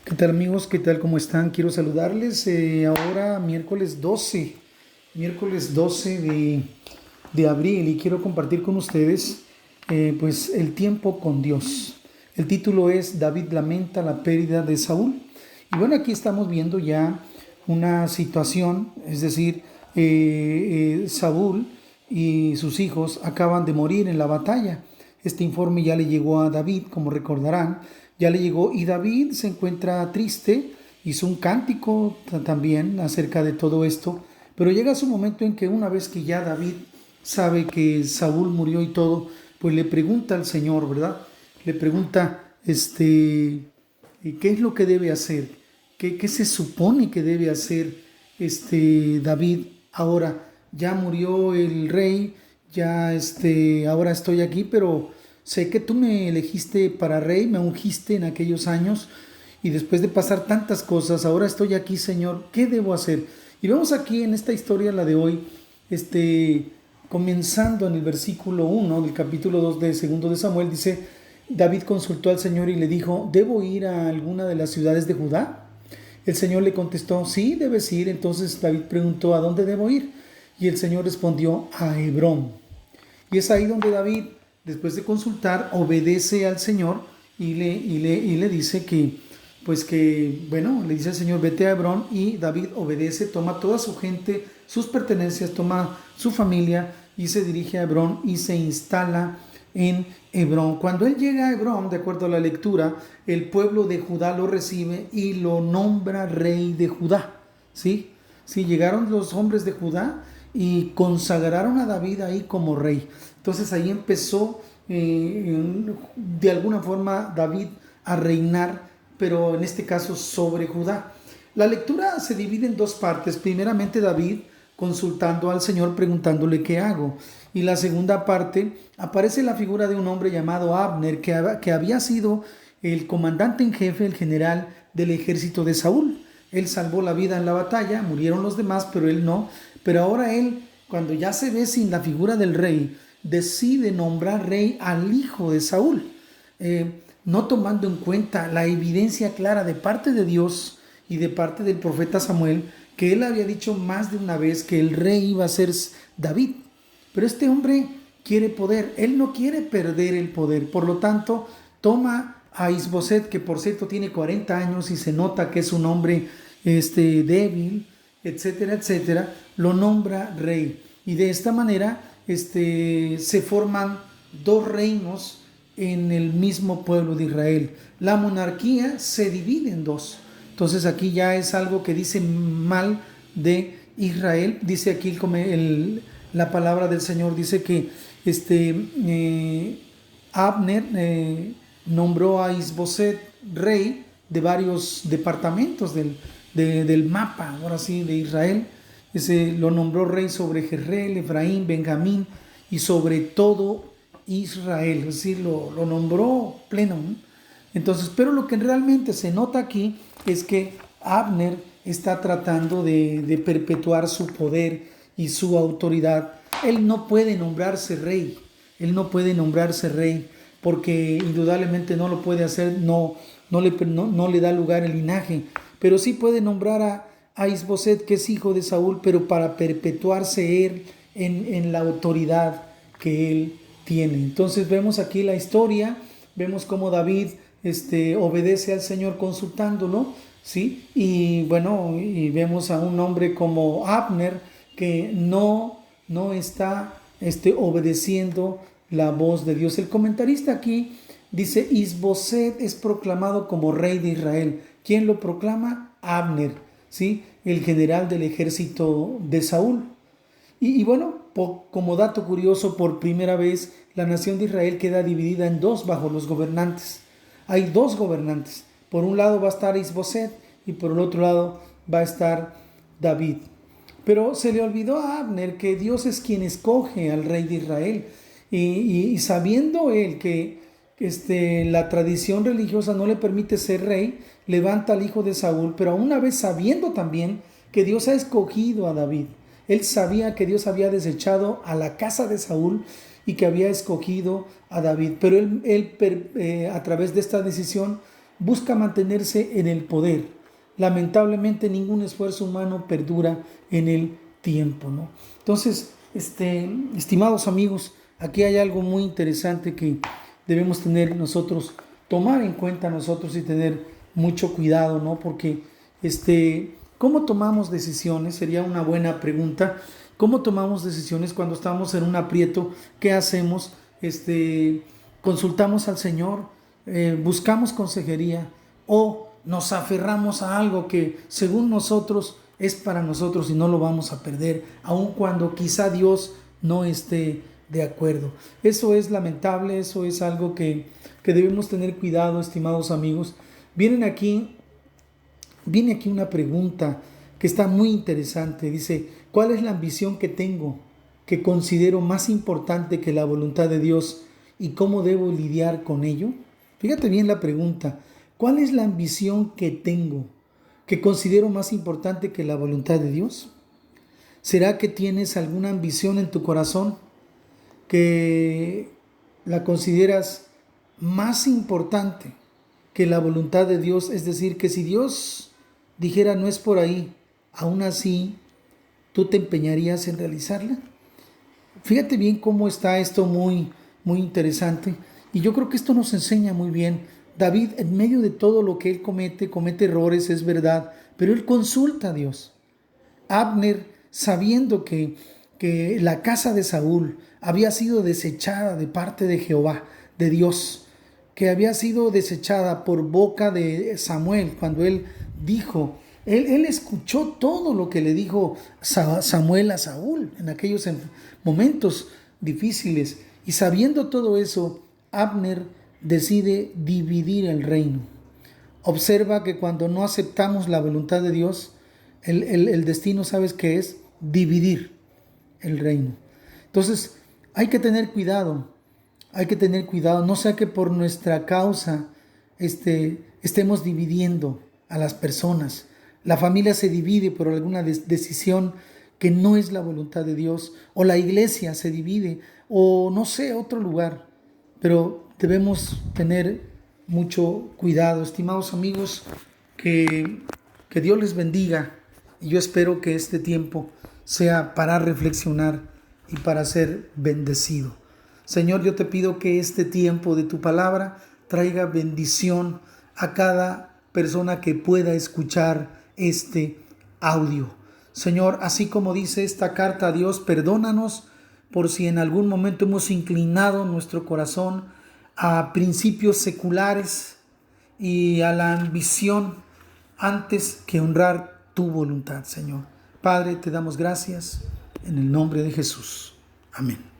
¿Qué tal amigos? ¿Qué tal? ¿Cómo están? Quiero saludarles ahora miércoles 12 de abril y quiero compartir con ustedes pues el tiempo con Dios. El título es David lamenta la pérdida de Saúl. Y bueno, aquí estamos viendo ya una situación, es decir, Saúl y sus hijos acaban de morir en la batalla. Este informe ya le llegó a David, como recordarán, ya le llegó y David se encuentra triste, hizo un cántico también acerca de todo esto, pero llega su momento en que una vez que ya David sabe que Saúl murió y todo, pues le pregunta al Señor, ¿verdad? Le pregunta, ¿qué es lo que debe hacer? ¿Qué se supone que debe hacer David ahora? Ya murió el rey, ya ahora estoy aquí, pero sé que tú me elegiste para rey, me ungiste en aquellos años y después de pasar tantas cosas, ahora estoy aquí, Señor, ¿qué debo hacer? Y vemos aquí en esta historia, la de hoy, comenzando en el versículo 1 del capítulo 2 de segundo de Samuel, dice, David consultó al Señor y le dijo, ¿debo ir a alguna de las ciudades de Judá? El Señor le contestó, sí, debes ir. Entonces David preguntó, ¿a dónde debo ir? Y el Señor respondió, a Hebrón. Y es ahí donde David, después de consultar, obedece al Señor y le dice bueno, le dice al Señor, vete a Hebrón, y David obedece, toma toda su gente, sus pertenencias, toma su familia y se dirige a Hebrón y se instala en Hebrón. Cuando él llega a Hebrón, de acuerdo a la lectura, el pueblo de Judá lo recibe y lo nombra rey de Judá. ¿Sí? Sí, llegaron los hombres de Judá y consagraron a David ahí como rey. Entonces ahí empezó de alguna forma David a reinar, pero en este caso sobre Judá. La lectura se divide en dos partes. Primeramente David consultando al Señor preguntándole qué hago. Y la segunda parte aparece la figura de un hombre llamado Abner que había sido el comandante en jefe, el general del ejército de Saúl. Él salvó la vida en la batalla, murieron los demás, pero él no. Pero ahora él, cuando ya se ve sin la figura del rey, decide nombrar rey al hijo de Saúl, no tomando en cuenta la evidencia clara de parte de Dios y de parte del profeta Samuel, que él había dicho más de una vez que el rey iba a ser David. Pero este hombre quiere poder, él no quiere perder el poder, por lo tanto toma a Isboset, que por cierto tiene 40 años y se nota que es un hombre débil, etcétera, etcétera, lo nombra rey. Y de esta manera se forman dos reinos en el mismo pueblo de Israel. La monarquía se divide en dos. Entonces aquí ya es algo que dice mal de Israel. Dice aquí la palabra del Señor, dice que Abner nombró a Isboset rey de varios departamentos del mapa, ahora sí, de Israel. Lo nombró rey sobre Jezreel, Efraín, Benjamín y sobre todo Israel, es decir, lo nombró pleno, ¿no? Entonces, pero lo que realmente se nota aquí es que Abner está tratando de perpetuar su poder y su autoridad. Él no puede nombrarse rey, él no puede nombrarse rey porque indudablemente no lo puede hacer, no le da lugar el linaje, pero sí puede nombrar a Isboset, que es hijo de Saúl, pero para perpetuarse él en la autoridad que él tiene. Entonces vemos aquí la historia, vemos cómo David obedece al Señor consultándolo, ¿sí? Y bueno, y vemos a un hombre como Abner que no está obedeciendo la voz de Dios. El comentarista aquí dice, Isboset es proclamado como rey de Israel. ¿Quién lo proclama? Abner, ¿sí? El general del ejército de Saúl. Y bueno, como dato curioso, por primera vez la nación de Israel queda dividida en dos bajo los gobernantes. Hay dos gobernantes. Por un lado va a estar Isboset y por el otro lado va a estar David. Pero se le olvidó a Abner que Dios es quien escoge al rey de Israel. Y sabiendo él que la tradición religiosa no le permite ser rey, levanta al hijo de Saúl, pero una vez sabiendo también que Dios ha escogido a David. Él sabía que Dios había desechado a la casa de Saúl y que había escogido a David. Pero él a través de esta decisión, busca mantenerse en el poder. Lamentablemente ningún esfuerzo humano perdura en el tiempo, ¿no? Entonces, estimados amigos, aquí hay algo muy interesante que debemos tener nosotros, tomar en cuenta nosotros y tener mucho cuidado, ¿no? Porque, ¿cómo tomamos decisiones? Sería una buena pregunta. ¿Cómo tomamos decisiones cuando estamos en un aprieto? ¿Qué hacemos? ¿Consultamos al Señor? ¿Buscamos consejería? ¿O nos aferramos a algo que según nosotros es para nosotros y no lo vamos a perder, aun cuando quizá Dios no esté de acuerdo? Eso es lamentable, eso es algo que debemos tener cuidado, estimados amigos. Viene aquí una pregunta que está muy interesante. Dice, ¿cuál es la ambición que tengo que considero más importante que la voluntad de Dios y cómo debo lidiar con ello? Fíjate bien la pregunta. ¿Cuál es la ambición que tengo que considero más importante que la voluntad de Dios? ¿Será que tienes alguna ambición en tu corazón que la consideras más importante que la voluntad de Dios? Es decir, que si Dios dijera no es por ahí, aún así, ¿tú te empeñarías en realizarla? Fíjate bien cómo está esto muy, muy interesante. Y yo creo que esto nos enseña muy bien. David, en medio de todo lo que él comete errores, es verdad, pero él consulta a Dios. Abner, sabiendo que la casa de Saúl había sido desechada de parte de Jehová, de Dios, que había sido desechada por boca de Samuel, cuando él dijo, él escuchó todo lo que le dijo Samuel a Saúl en aquellos momentos difíciles, y sabiendo todo eso, Abner decide dividir el reino. Observa que cuando no aceptamos la voluntad de Dios, el destino, ¿sabes qué es? Dividir el reino. Entonces, hay que tener cuidado, no sea que por nuestra causa estemos dividiendo a las personas. La familia se divide por alguna decisión que no es la voluntad de Dios, o la iglesia se divide, o no sé, otro lugar. Pero debemos tener mucho cuidado, estimados amigos, que Dios les bendiga, y yo espero que este tiempo sea para reflexionar y para ser bendecido. Señor, yo te pido que este tiempo de tu palabra traiga bendición a cada persona que pueda escuchar este audio. Señor, así como dice esta carta a Dios, perdónanos por si en algún momento hemos inclinado nuestro corazón a principios seculares y a la ambición antes que honrar tu voluntad, Señor. Padre, te damos gracias en el nombre de Jesús. Amén.